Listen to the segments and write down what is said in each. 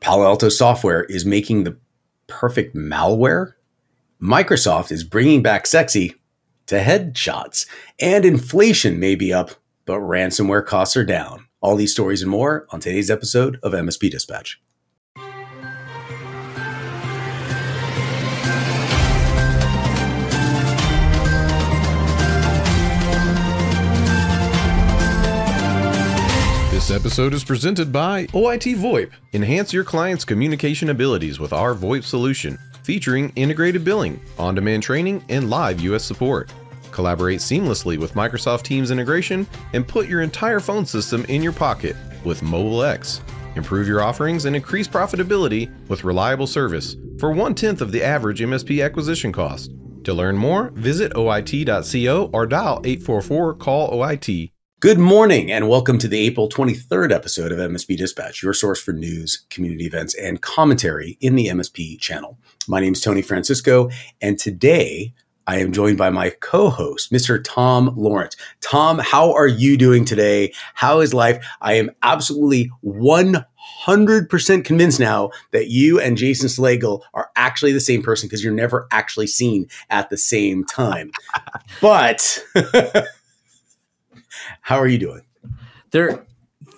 Palo Alto software is making the perfect malware. Microsoft is bringing back sexy to headshots. And inflation may be up, but ransomware costs are down. All these stories and more on today's episode of MSP Dispatch. This episode is presented by OIT VoIP. Enhance your client's communication abilities with our VoIP solution, featuring integrated billing, on-demand training, and live US support. Collaborate seamlessly with Microsoft Teams integration and put your entire phone system in your pocket with Mobile X. Improve your offerings and increase profitability with reliable service for 1/10 of the average MSP acquisition cost. To learn more, visit oit.co or dial 844-CALL-OIT. Good morning and welcome to the April 23rd episode of MSP Dispatch, your source for news, community events, and commentary in the MSP channel. My name is Tony Francisco, and today I am joined by my co-host, Mr. Tom Lawrence. Tom, how are you doing today? How is life? I am absolutely 100% convinced now that you and Jason Slagle are actually the same person because you're never actually seen at the same time. But how are you doing?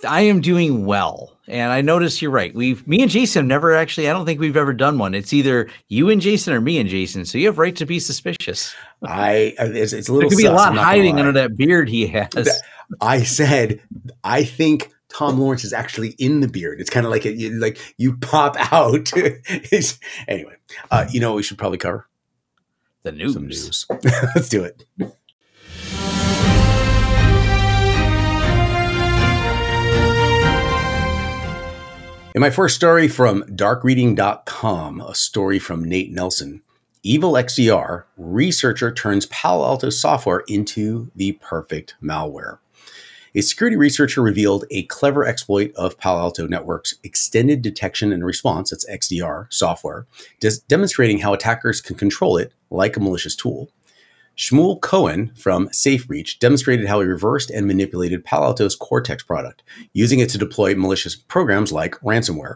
I am doing well. And I noticed you're right. Me and Jason never actually, I don't think we've ever done one. It's either you and Jason or me and Jason. So you have right to be suspicious. It's a little There could be a lot hiding under that beard he has. I said, I think Tom Lawrence is actually in the beard. It's kind of like you pop out. Anyway, you know what we should probably cover? The news. Some news. Let's do it. In my first story from darkreading.com, a story from Nate Nelson, Evil XDR, researcher turns Palo Alto software into the perfect malware. A security researcher revealed a clever exploit of Palo Alto Network's extended detection and response, that's XDR, software, demonstrating how attackers can control it like a malicious tool. Shmuel Cohen from SafeBreach demonstrated how he reversed and manipulated Palo Alto's Cortex product, using it to deploy malicious programs like ransomware.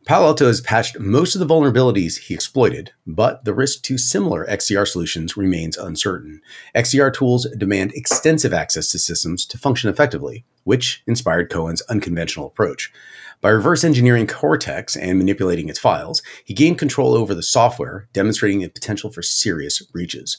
Palo Alto has patched most of the vulnerabilities he exploited, but the risk to similar XDR solutions remains uncertain. XDR tools demand extensive access to systems to function effectively, which inspired Cohen's unconventional approach. By reverse engineering Cortex and manipulating its files, he gained control over the software, demonstrating the potential for serious breaches.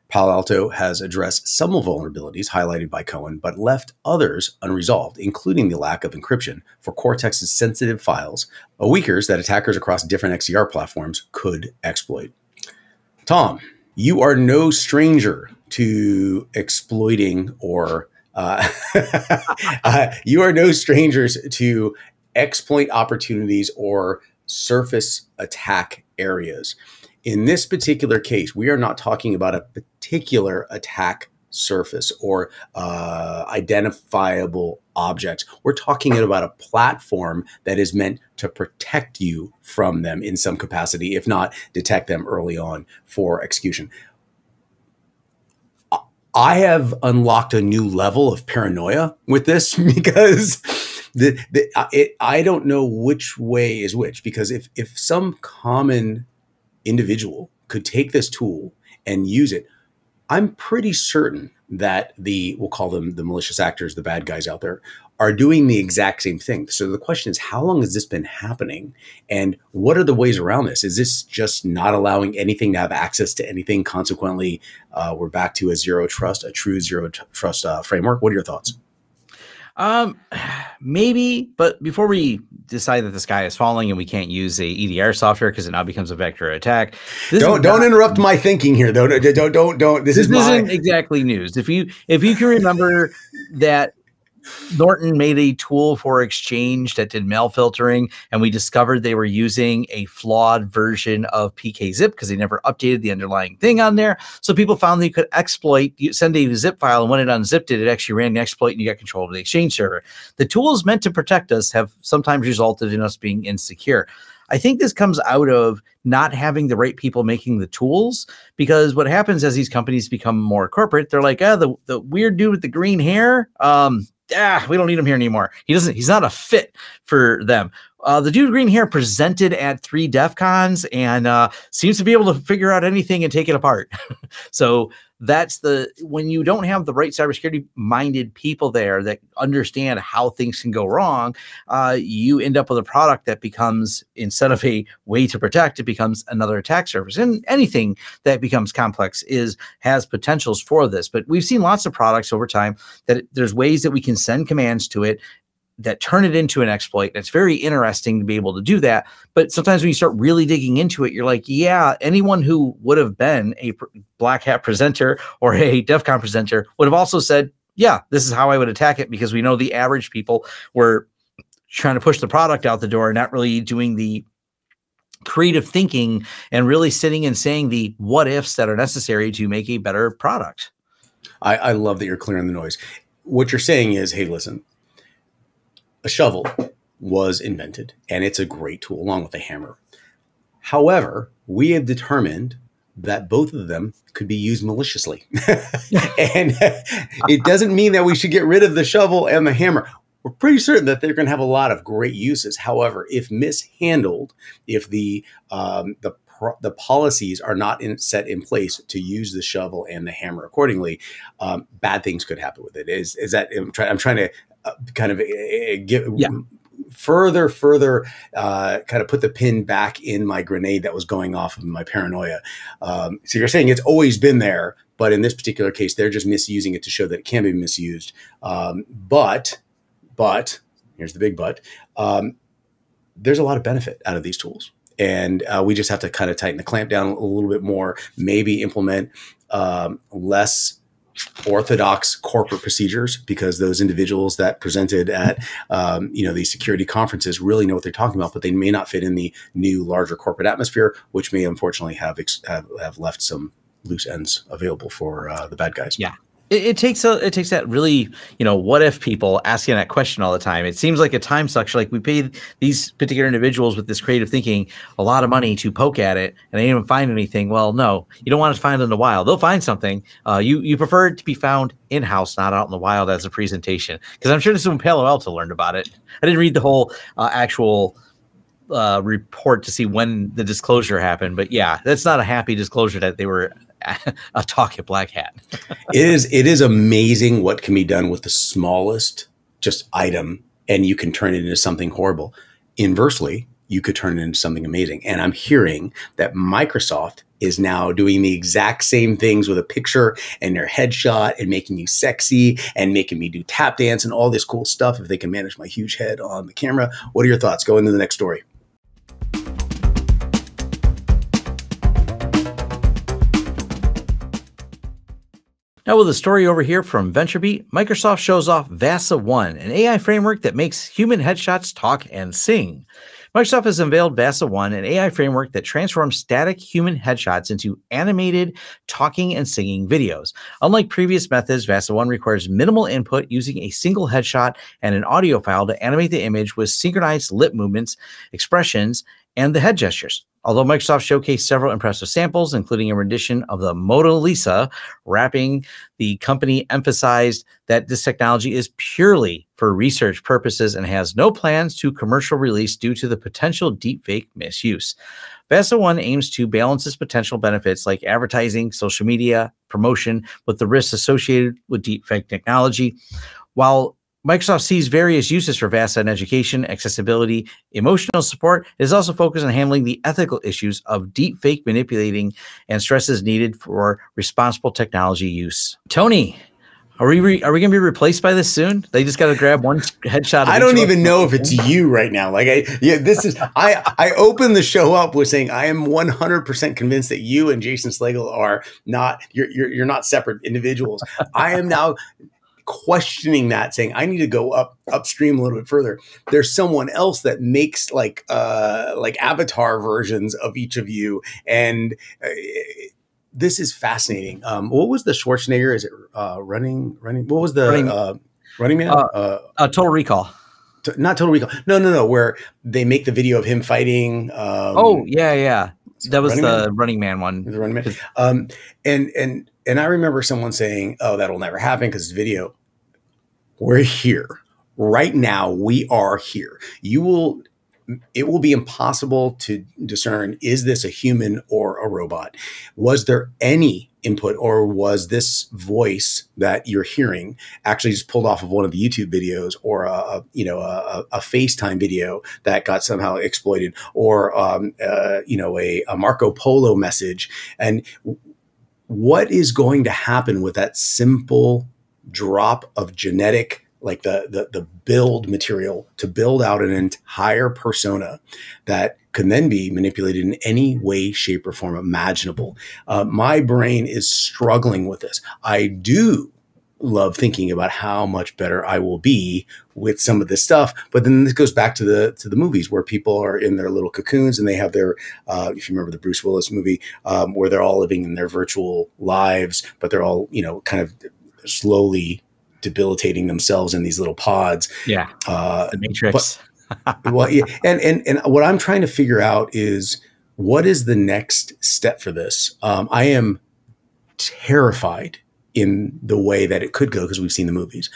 Palo Alto has addressed some of the vulnerabilities highlighted by Cohen, but left others unresolved, including the lack of encryption for Cortex's sensitive files, a weakness that attackers across different XDR platforms could exploit. Tom, you are no stranger to exploiting or you are no strangers to exploit opportunities or surface attack areas. In this particular case, we are not talking about a particular attack surface or identifiable objects. We're talking about a platform that is meant to protect you from them in some capacity, if not detect them early on for execution. I have unlocked a new level of paranoia with this because I don't know which way is which, because if some common individual could take this tool and use it, I'm pretty certain that we'll call them the malicious actors, the bad guys out there, are doing the exact same thing. So the question is, how long has this been happening? And what are the ways around this? Is this just not allowing anything to have access to anything? Consequently, we're back to a true zero trust framework. What are your thoughts? Maybe, but before we decide that the sky is falling and we can't use a EDR software because it now becomes a vector attack. Don't interrupt my thinking here, though. Don't. This isn't exactly news. If you can remember that Norton made a tool for Exchange that did mail filtering, and we discovered they were using a flawed version of PKZip because they never updated the underlying thing on there. So people found they could send a zip file, and when it unzipped it, it actually ran an exploit and you got control of the Exchange server. The tools meant to protect us have sometimes resulted in us being insecure. I think this comes out of not having the right people making the tools, because what happens as these companies become more corporate, they're like, the weird dude with the green hair, we don't need him here anymore. He's not a fit for them. The dude green hair presented at 3 DEF CONs and seems to be able to figure out anything and take it apart. So that's when you don't have the right cybersecurity minded people there that understand how things can go wrong, you end up with a product that becomes, instead of a way to protect, it becomes another attack surface. And anything that becomes complex has potentials for this. But we've seen lots of products over time that there's ways that we can send commands to it that turn it into an exploit. It's very interesting to be able to do that. But sometimes when you start really digging into it, you're like, yeah, anyone who would have been a black hat presenter or a DEF CON presenter would have also said, yeah, this is how I would attack it, because we know the average people were trying to push the product out the door, not really doing the creative thinking and really sitting and saying the what ifs that are necessary to make a better product. I love that you're clearing the noise. What you're saying is, hey, listen, a shovel was invented, and it's a great tool along with a hammer. However, we have determined that both of them could be used maliciously. And it doesn't mean that we should get rid of the shovel and the hammer. We're pretty certain that they're going to have a lot of great uses. However, if mishandled, if the policies are not set in place to use the shovel and the hammer accordingly, bad things could happen with it. Is that I'm trying to kind of further kind of put the pin back in my grenade that was going off of my paranoia. So you're saying it's always been there, but in this particular case, they're just misusing it to show that it can be misused. But here's the big but, there's a lot of benefit out of these tools. And we just have to kind of tighten the clamp down a little bit more, maybe implement less orthodox corporate procedures, because those individuals that presented at these security conferences really know what they're talking about, but they may not fit in the new larger corporate atmosphere, which may unfortunately have left some loose ends available for the bad guys. Yeah. It takes that really, what if people asking that question all the time. It seems like a time suck. Like, we paid these particular individuals with this creative thinking a lot of money to poke at it, and they didn't even find anything. Well, no, you don't want to find it in the wild. They'll find something. You prefer it to be found in-house, not out in the wild as a presentation. Because I'm sure this is when Palo Alto learned about it. I didn't read the whole actual report to see when the disclosure happened, but yeah, that's not a happy disclosure that they were a talk at Black Hat. It is amazing what can be done with the smallest just item, and you can turn it into something horrible. Inversely, you could turn it into something amazing. And I'm hearing that Microsoft is now doing the exact same things with a picture and their headshot and making you sexy and making me do tap dance and all this cool stuff if they can manage my huge head on the camera. What are your thoughts? Go into the next story. Now, with a story over here from VentureBeat, Microsoft shows off VASA-1, an AI framework that makes human headshots talk and sing. Microsoft has unveiled VASA-1, an AI framework that transforms static human headshots into animated talking and singing videos. Unlike previous methods, VASA-1 requires minimal input, using a single headshot and an audio file to animate the image with synchronized lip movements, expressions, and the head gestures. Although Microsoft showcased several impressive samples, including a rendition of the Mona Lisa rapping, the company emphasized that this technology is purely for research purposes and has no plans to commercial release due to the potential deepfake misuse. VASA-1 aims to balance its potential benefits like advertising, social media, promotion with the risks associated with deepfake technology. While Microsoft sees various uses for VASA in education, accessibility, emotional support, it is also focused on handling the ethical issues of deepfake manipulating and stresses needed for responsible technology use. Tony, are we going to be replaced by this soon? They just got to grab one headshot. I don't even know if it's you right now. I opened the show up with saying I am 100% convinced that you and Jason Slagle are not, you're not separate individuals. I am now questioning that, saying I need to go upstream a little bit further. There's someone else that makes like avatar versions of each of you, and this is fascinating. What was the Schwarzenegger? Is it running? What was the Running Man? Total Recall. Not Total Recall. No. Where they make the video of him fighting. Yeah. That was the Running Man one. The Running Man. And I remember someone saying, "Oh, that'll never happen because it's video." We're here. Right now, we are here. It will be impossible to discern, is this a human or a robot? Was there any input, or was this voice that you're hearing actually just pulled off of one of the YouTube videos, or a FaceTime video that got somehow exploited, or a Marco Polo message? And what is going to happen with that simple drop of genetic, like the build material to build out an entire persona that can then be manipulated in any way, shape, or form imaginable? My brain is struggling with this. I do love thinking about how much better I will be with some of this stuff, but then this goes back to the movies where people are in their little cocoons and they have their, if you remember the Bruce Willis movie, where they're all living in their virtual lives, but they're all, kind of slowly debilitating themselves in these little pods. Yeah. The Matrix. Well, yeah, and what I'm trying to figure out is, what is the next step for this? I am terrified in the way that it could go because we've seen the movies,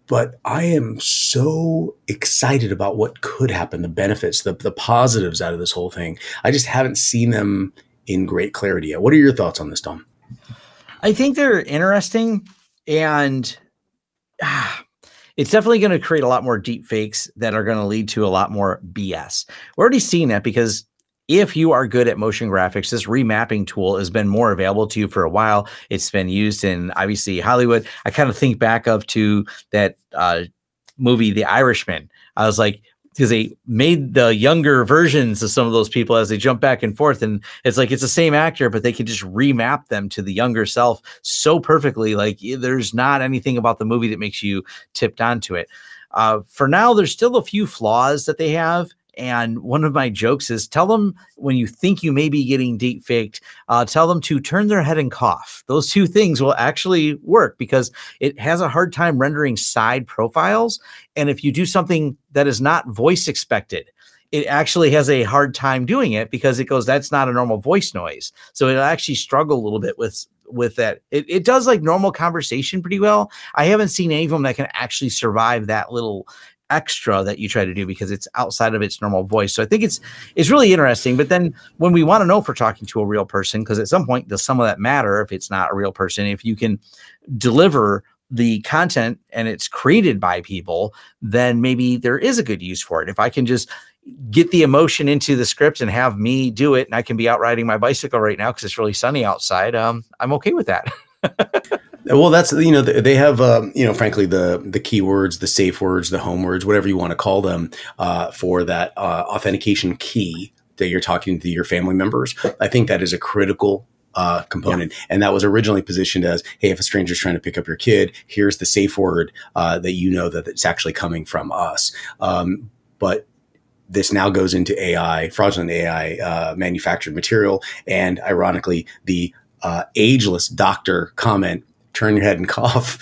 but I am so excited about what could happen, the benefits, the positives out of this whole thing. I just haven't seen them in great clarity yet. What are your thoughts on this, Tom? I think they're interesting, and it's definitely going to create a lot more deep fakes that are going to lead to a lot more BS. We're already seeing that, because if you are good at motion graphics, this remapping tool has been more available to you for a while. It's been used in, obviously, Hollywood. I kind of think back to that movie, The Irishman. I was like, because they made the younger versions of some of those people as they jump back and forth. And it's like, it's the same actor, but they can just remap them to the younger self so perfectly. Like, there's not anything about the movie that makes you tipped onto it. For now, there's still a few flaws that they have. And one of my jokes is, tell them when you think you may be getting deep faked, tell them to turn their head and cough. Those two things will actually work, because it has a hard time rendering side profiles. And if you do something that is not voice expected, it actually has a hard time doing it, because it goes, that's not a normal voice noise. So it'll actually struggle a little bit with that. It does like normal conversation pretty well. I haven't seen any of them that can actually survive that little extra that you try to do, because it's outside of its normal voice. So I think it's really interesting. But then when we want to know if we're talking to a real person, because at some point, does some of that matter if it's not a real person? If you can deliver the content and it's created by people, then maybe there is a good use for it. If I can just get the emotion into the script and have me do it, and I can be out riding my bicycle right now because it's really sunny outside, I'm okay with that. Well, that's, they have, frankly, the keywords, the safe words, the home words, whatever you want to call them, for that authentication key that you're talking to your family members. I think that is a critical component. Yeah. And that was originally positioned as, hey, if a stranger's trying to pick up your kid, here's the safe word that that it's actually coming from us. But this now goes into AI, fraudulent AI manufactured material. And ironically, the ageless doctor comment, turn your head and cough,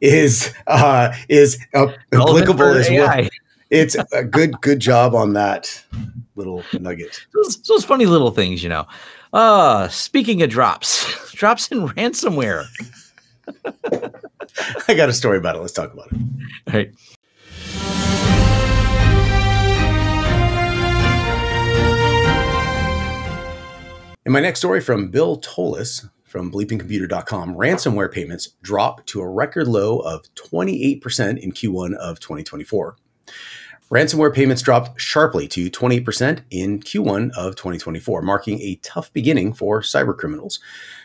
is applicable as well. It's a good job on that little nugget. Those funny little things, Speaking of drops in ransomware. I got a story about it. Let's talk about it. All right. In my next story from Bill Tollis from bleepingcomputer.com, ransomware payments dropped to a record low of 28% in Q1 of 2024. Ransomware payments dropped sharply to 28% in Q1 of 2024, marking a tough beginning for cybercriminals.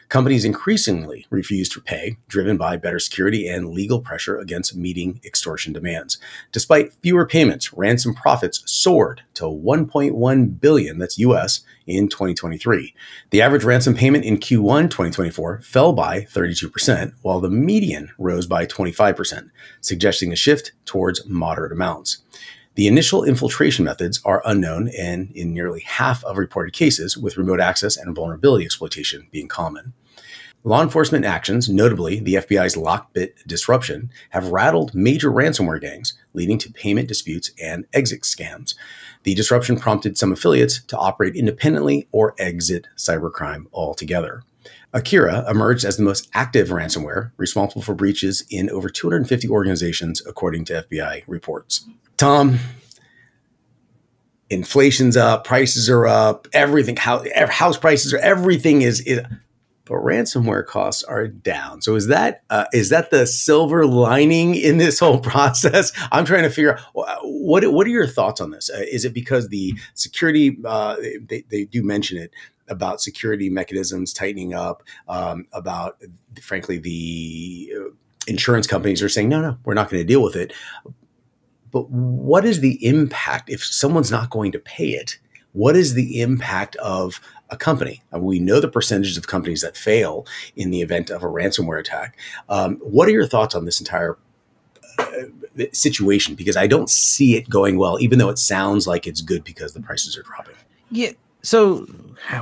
Companies increasingly refuse to pay, driven by better security and legal pressure against meeting extortion demands. Despite fewer payments, ransom profits soared to $1.1 billion, that's US, in 2023. The average ransom payment in Q1 2024 fell by 32%, while the median rose by 25%, suggesting a shift towards moderate amounts. The initial infiltration methods are unknown, and in nearly half of reported cases, with remote access and vulnerability exploitation being common. Law enforcement actions, notably the FBI's Lockbit disruption, have rattled major ransomware gangs, leading to payment disputes and exit scams. The disruption prompted some affiliates to operate independently or exit cybercrime altogether. Akira emerged as the most active ransomware, responsible for breaches in over 250 organizations, according to FBI reports. Tom, inflation's up, prices are up, everything, house prices are, everything is but ransomware costs are down. So is that the silver lining in this whole process? I'm trying to figure out what are your thoughts on this? Is it because the security, they do mention it about security mechanisms tightening up, about, frankly, the insurance companies are saying, no, we're not going to deal with it. But what is the impact if someone's not going to pay it? What is the impact of a company? We know the percentages of companies that fail in the event of a ransomware attack. What are your thoughts on this entire situation? Because I don't see it going well, even though it sounds like it's good because the prices are dropping. Yeah. So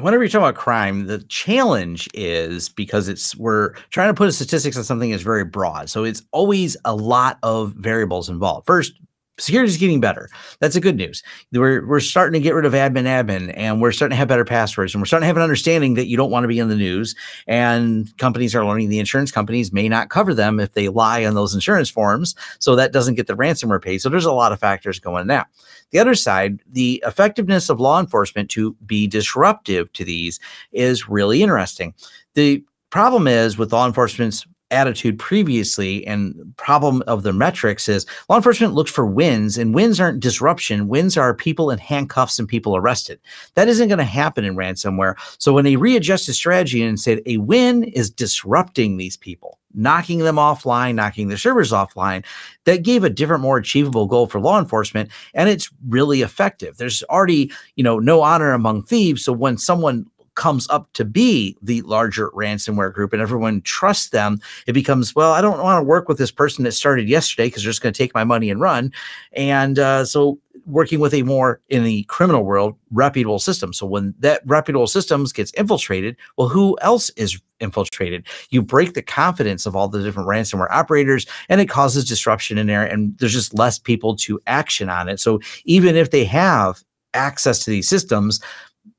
whenever you talk about crime, the challenge is because we're trying to put a statistics on something that's very broad. So it's always a lot of variables involved. First, security is getting better. That's the good news. We're starting to get rid of admin, and we're starting to have better passwords, and we're starting to have an understanding that you don't want to be in the news. And companies are learning the insurance companies may not cover them if they lie on those insurance forms. So that doesn't get the ransomware paid. So there's a lot of factors going now. The other side, the effectiveness of law enforcement to be disruptive to these is really interesting. The problem is with law enforcement's attitude previously, and problem of the metrics is law enforcement looks for wins, and wins aren't disruption. Wins are people in handcuffs and people arrested. That isn't going to happen in ransomware. So when they readjusted strategy and said a win is disrupting these people, knocking them offline, knocking their servers offline, that gave a different, more achievable goal for law enforcement. And it's really effective. There's already, no honor among thieves. So when someone comes up to be the larger ransomware group and everyone trusts them, it becomes, well, I don't want to work with this person that started yesterday because they're just going to take my money and run. And so working with a more, in the criminal world, reputable system. So when that reputable systems gets infiltrated, well, who else is infiltrated? You break the confidence of all the different ransomware operators, and it causes disruption in there, and there's just less people to action on it. So even if they have access to these systems,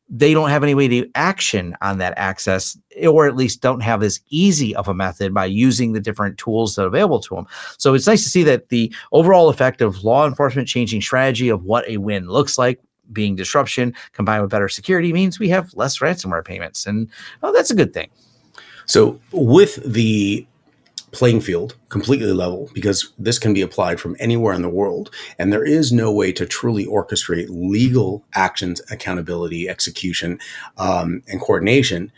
they don't have any way to action on that access, or at least don't have as easy of a method by using the different tools that are available to them. So it's nice to see that the overall effect of law enforcement changing strategy of what a win looks like, being disruption combined with better security, means we have less ransomware payments. And that's a good thing. So with the playing field completely level, because this can be applied from anywhere in the world, and there is no way to truly orchestrate legal actions, accountability, execution, and coordination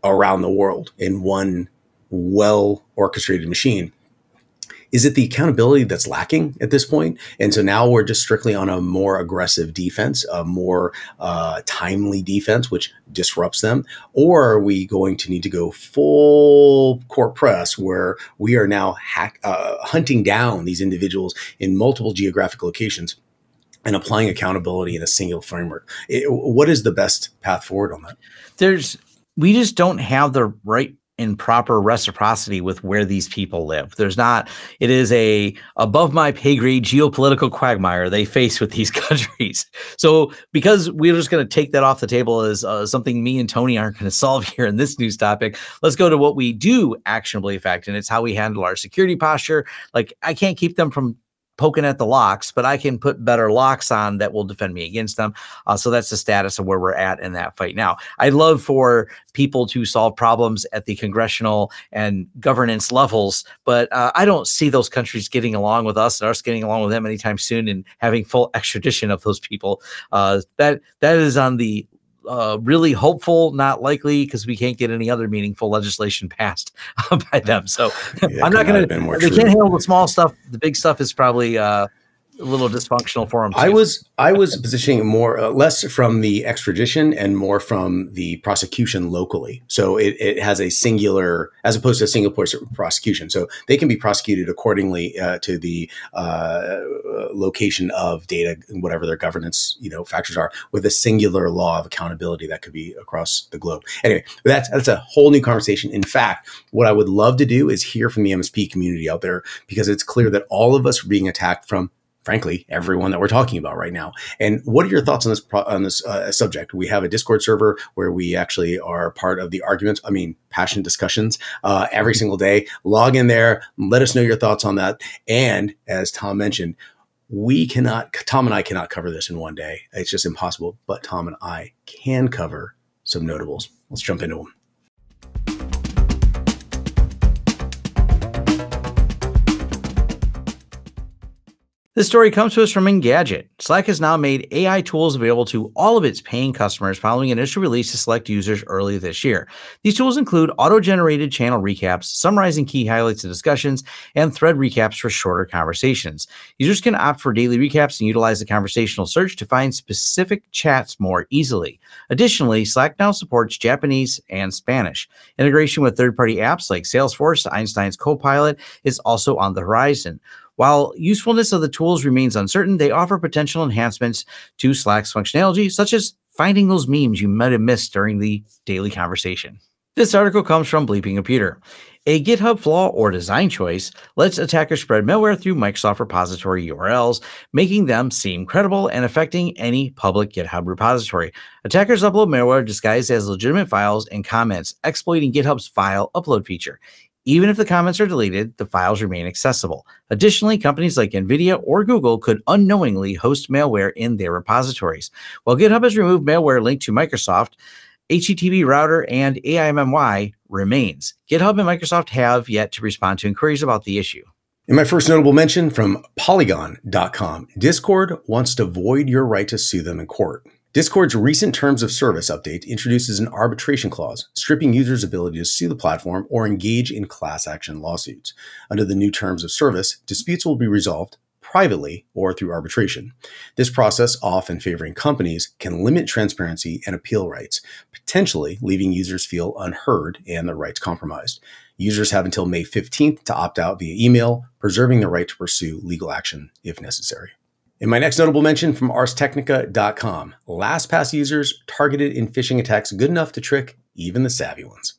around the world in one well-orchestrated machine. Is it the accountability that's lacking at this point? And so now we're just strictly on a more aggressive defense, a more timely defense, which disrupts them? Or are we going to need to go full court press, where we are now hunting down these individuals in multiple geographic locations and applying accountability in a single framework? What is the best path forward on that? We just don't have the right and proper reciprocity with where these people live. It is a above my pay grade geopolitical quagmire they face with these countries. So because we're just going to take that off the table as something me and Tony aren't going to solve here in this news topic, let's go to what we do actionably affect. And it's how we handle our security posture. Like, I can't keep them from poking at the locks, but I can put better locks on that will defend me against them. So that's the status of where we're at in that fight now. I'd love for people to solve problems at the congressional and governance levels, but I don't see those countries getting along with us and us getting along with them anytime soon and having full extradition of those people. That is on the really hopeful, not likely, because we can't get any other meaningful legislation passed by them. So yeah, I'm not going to, they can't handle the small stuff. The big stuff is probably a little dysfunctional for them. I was positioning more, less from the extradition and more from the prosecution locally. So it has a singular, as opposed to a single place prosecution. So they can be prosecuted accordingly to the location of data, whatever their governance factors are, with a singular law of accountability that could be across the globe. Anyway, that's a whole new conversation. In fact, what I would love to do is hear from the MSP community out there, because it's clear that all of us are being attacked from frankly, everyone that we're talking about right now. And what are your thoughts on this subject? We have a Discord server where we actually are part of the passionate discussions every single day. Log in there, let us know your thoughts on that. And as Tom mentioned, Tom and I cannot cover this in one day. It's just impossible. But Tom and I can cover some notables. Let's jump into them. This story comes to us from Engadget. Slack has now made AI tools available to all of its paying customers following initial release to select users early this year. These tools include auto-generated channel recaps, summarizing key highlights of discussions, and thread recaps for shorter conversations. Users can opt for daily recaps and utilize the conversational search to find specific chats more easily. Additionally, Slack now supports Japanese and Spanish. Integration with third-party apps like Salesforce, Einstein's Copilot is also on the horizon. While usefulness of the tools remains uncertain, they offer potential enhancements to Slack's functionality, such as finding those memes you might have missed during the daily conversation. This article comes from Bleeping Computer. A GitHub flaw or design choice lets attackers spread malware through Microsoft repository URLs, making them seem credible and affecting any public GitHub repository. Attackers upload malware disguised as legitimate files and comments, exploiting GitHub's file upload feature. Even if the comments are deleted, the files remain accessible. Additionally, companies like NVIDIA or Google could unknowingly host malware in their repositories. While GitHub has removed malware linked to Microsoft, HTTP router and AIMY remains. GitHub and Microsoft have yet to respond to inquiries about the issue. In my first notable mention from Polygon.com, Discord wants to void your right to sue them in court. Discord's recent Terms of Service update introduces an arbitration clause, stripping users' ability to sue the platform or engage in class action lawsuits. Under the new Terms of Service, disputes will be resolved privately or through arbitration. This process, often favoring companies, can limit transparency and appeal rights, potentially leaving users feel unheard and their rights compromised. Users have until May 15th to opt out via email, preserving the right to pursue legal action if necessary. In my next notable mention from arstechnica.com, LastPass users targeted in phishing attacks good enough to trick even the savvy ones.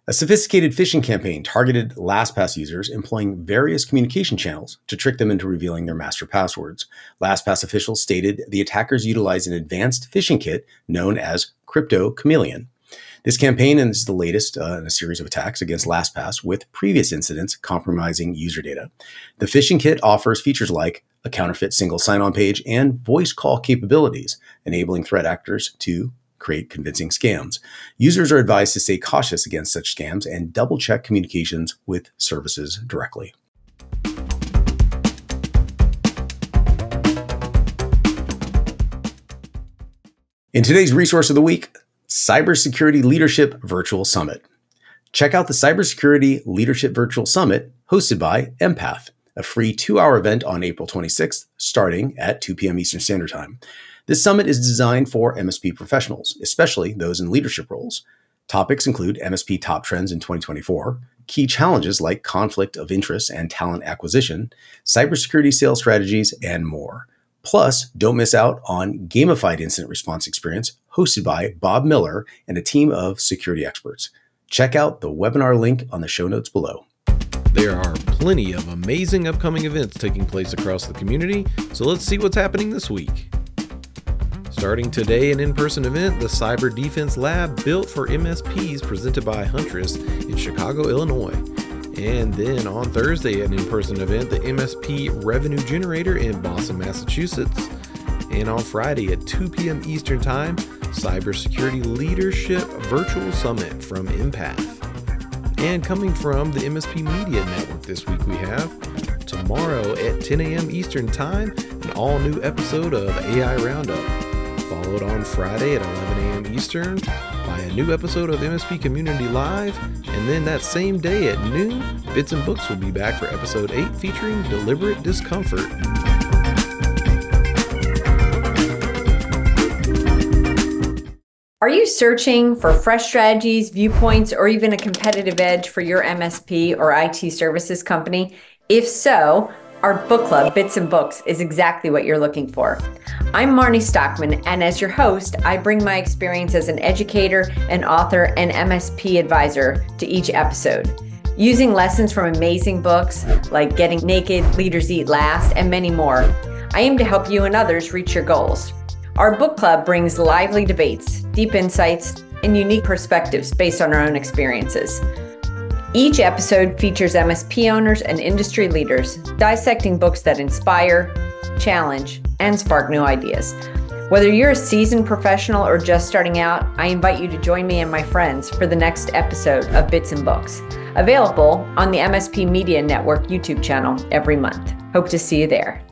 A sophisticated phishing campaign targeted LastPass users employing various communication channels to trick them into revealing their master passwords. LastPass officials stated the attackers utilized an advanced phishing kit known as Crypto Chameleon. This campaign is the latest in a series of attacks against LastPass, with previous incidents compromising user data. The phishing kit offers features like a counterfeit single sign-on page and voice call capabilities, enabling threat actors to create convincing scams. Users are advised to stay cautious against such scams and double-check communications with services directly. In today's resource of the week, Cybersecurity Leadership Virtual Summit. Check out the Cybersecurity Leadership Virtual Summit hosted by Empath, a free 2-hour event on April 26th, starting at 2 p.m. Eastern Standard Time. This summit is designed for MSP professionals, especially those in leadership roles. Topics include MSP top trends in 2024, key challenges like conflict of interest and talent acquisition, cybersecurity sales strategies, and more. Plus, don't miss out on Gamified Incident Response Experience hosted by Bob Miller and a team of security experts. Check out the webinar link on the show notes below. There are plenty of amazing upcoming events taking place across the community, so let's see what's happening this week. Starting today, an in-person event, the Cyber Defense Lab built for MSPs, presented by Huntress in Chicago, Illinois. And then on Thursday, an in-person event, the MSP Revenue Generator in Boston, Massachusetts. And on Friday at 2 p.m. Eastern Time, Cybersecurity Leadership Virtual Summit from Empath. And coming from the MSP Media Network this week, we have tomorrow at 10 a.m. Eastern Time, an all-new episode of AI Roundup. Followed on Friday at 11 a.m. Eastern by a new episode of MSP Community Live. And then that same day at noon, Bits and Books will be back for episode 8 featuring Deliberate Discomfort. Are you searching for fresh strategies, viewpoints, or even a competitive edge for your MSP or IT services company? If so, our book club, Bits and Books, is exactly what you're looking for. I'm Marnie Stockman, and as your host, I bring my experience as an educator, an author, and MSP advisor to each episode. using lessons from amazing books like Getting Naked, Leaders Eat Last, and many more. I aim to help you and others reach your goals. Our book club brings lively debates, deep insights, and unique perspectives based on our own experiences. Each episode features MSP owners and industry leaders dissecting books that inspire, challenge, and spark new ideas. Whether you're a seasoned professional or just starting out, I invite you to join me and my friends for the next episode of Bits and Books, available on the MSP Media Network YouTube channel every month. Hope to see you there.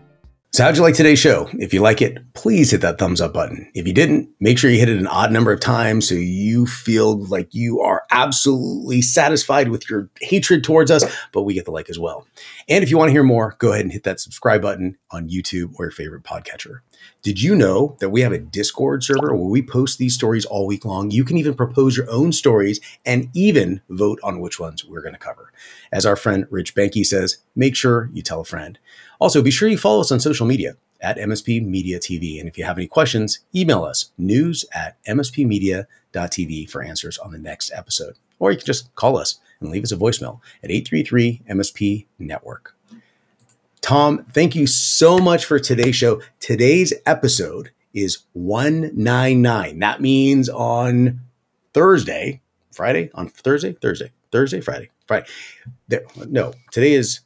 So how'd you like today's show? If you like it, please hit that thumbs up button. If you didn't, make sure you hit it an odd number of times so you feel like you are absolutely satisfied with your hatred towards us, but we get the like as well. And if you want to hear more, go ahead and hit that subscribe button on YouTube or your favorite podcatcher. Did you know that we have a Discord server where we post these stories all week long? You can even propose your own stories and even vote on which ones we're going to cover. As our friend Rich Benke says, make sure you tell a friend. Also, be sure you follow us on social media at MSP Media TV. And if you have any questions, email us news@mspmedia.tv for answers on the next episode. Or you can just call us and leave us a voicemail at 833-MSP-NETWORK. Tom, thank you so much for today's show. Today's episode is 199. That means on Thursday, Friday, on Thursday, Friday. No, today is...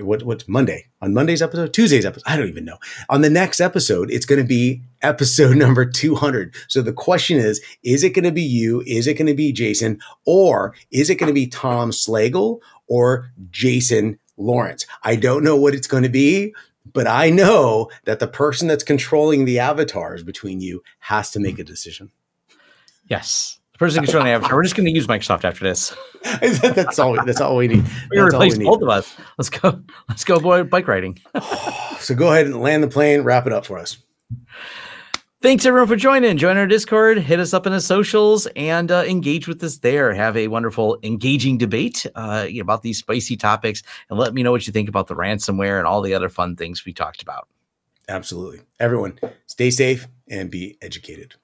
what's Monday? On Monday's episode? Tuesday's episode? I don't even know. On the next episode, it's going to be episode number 200. So the question is it going to be you? Is it going to be Jason? Or is it going to be Tom Slagle or Jason Lawrence? I don't know what it's going to be, but I know that the person that's controlling the avatars between you has to make a decision. Yes. Person controlling the avatar. We're just going to use Microsoft after this. That's all we need. We replace both of us. Let's go, boy, bike riding. So go ahead and land the plane. Wrap it up for us. Thanks everyone for joining. Join our Discord. Hit us up in the socials and engage with us there. Have a wonderful, engaging debate about these spicy topics, and let me know what you think about the ransomware and all the other fun things we talked about. Absolutely. Everyone, stay safe and be educated.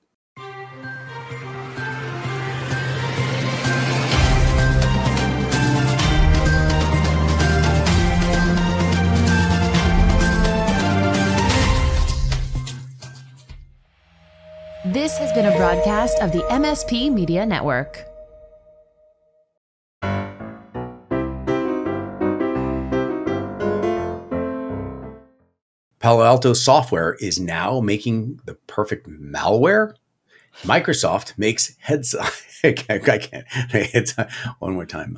This has been a broadcast of the MSP Media Network. Palo Alto software is now making the perfect malware. Microsoft makes heads. I can't. One more time.